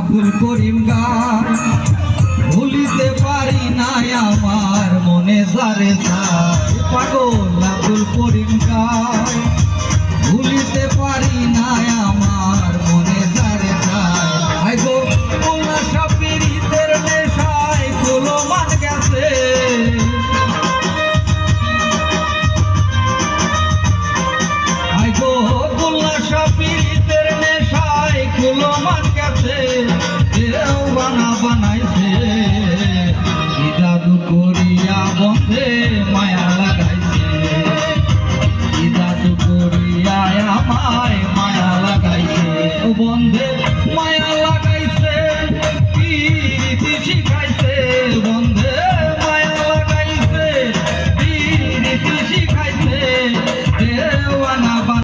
আব্দুল করিম গায় ভুলিতে পারি না আমার মনে যারে চায় পাগল আব্দুল করিম গায় ভুলিতে পারি না আমার মনে যারে চায় আই গো মোল্লা সাপিরিতের নেশায় কুলো মান গেছে আই গো মোল্লা সাপিরিতের নেশায় কুলো মান গেছে কেউ বানাইছে জাদু করিয়া বন্ধে